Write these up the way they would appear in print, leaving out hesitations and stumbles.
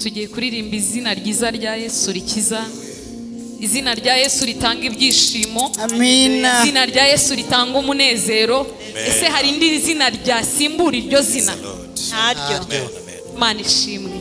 tugiye kuririmba izina ryiza rya Yesu rikiza, izina rya Yesu ritanga ibyishimo, amina. izina rya Yesu ritanga umunezero. Ese hari indi zina ryasimbura iryo zina? Ntaryo. Mana ishimwe.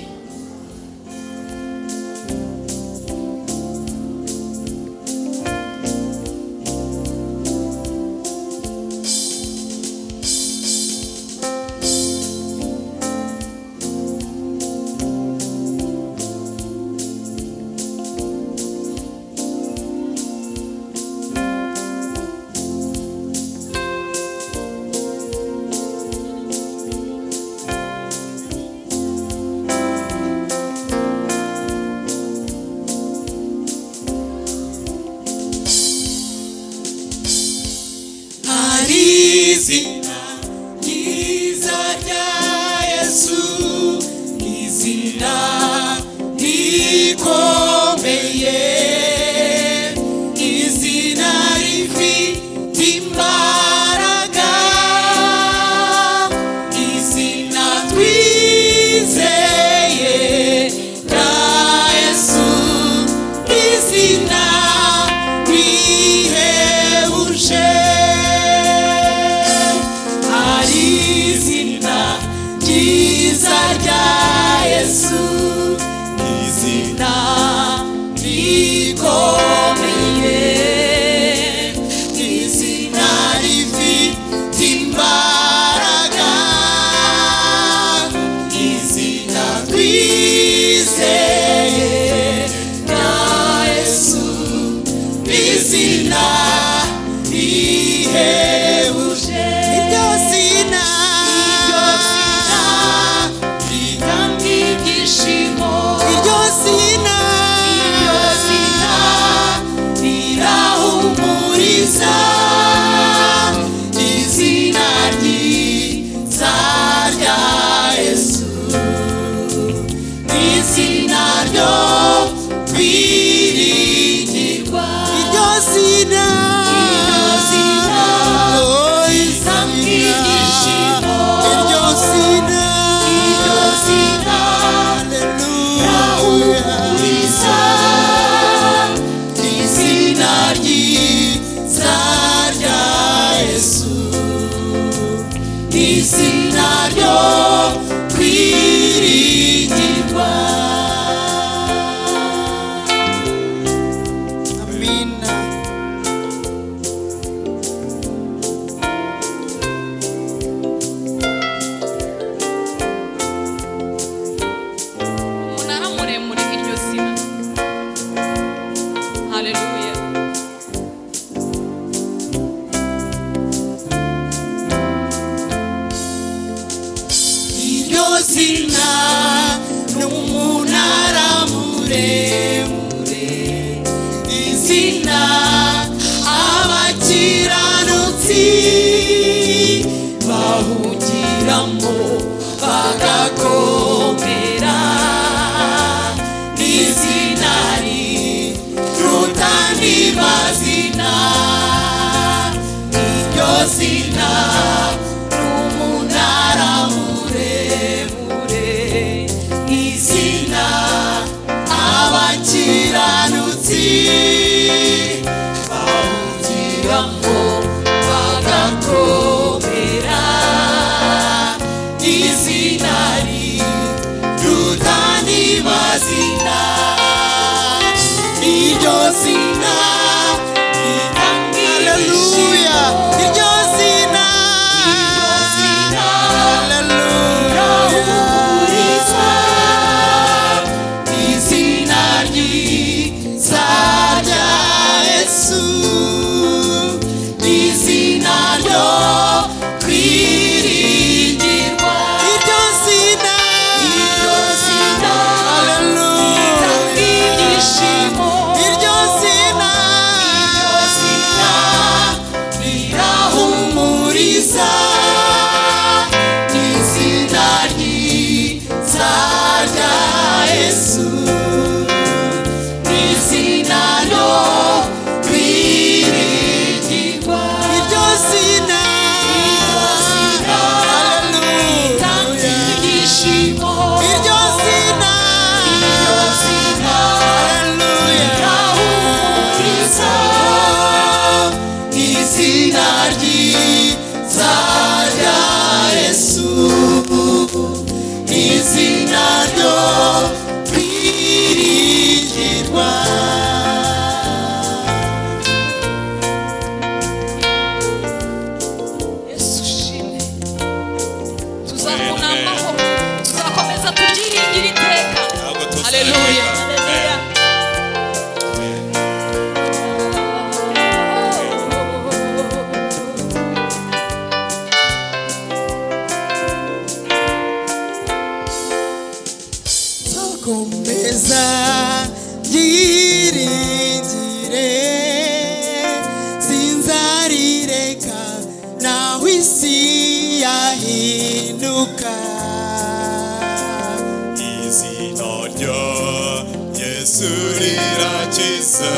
Izina ryiza rya Yesu, izina rikomeye, izina rifite imbaraga, izina twizeye rya Yesu, izina rihebuje. Ryiza rya Yesu, izina rikomeye, izina rifite imbaraga, izina twizeye rya Yesu, izina rihebuje. Iryo zina izina ryiza rya Yesu, izina ryo kwiringirwa. Iryo zina ritanga ibyishimo, iryo zina rirahumuriza, izina ryiza rya Yesu, izina ryo kwiringirwa. haleluya. komeza yiringire sinzarireka naho isi yahinduka izina rya Yesu rirakiza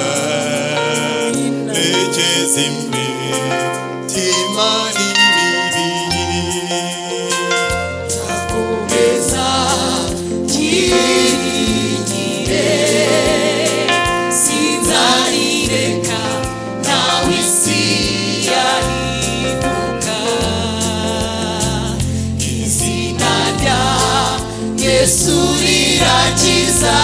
rigeza imitima n'imibiri komeza yiringire sinzarireka naho isi yahinduka izina rya Yesu rirakiza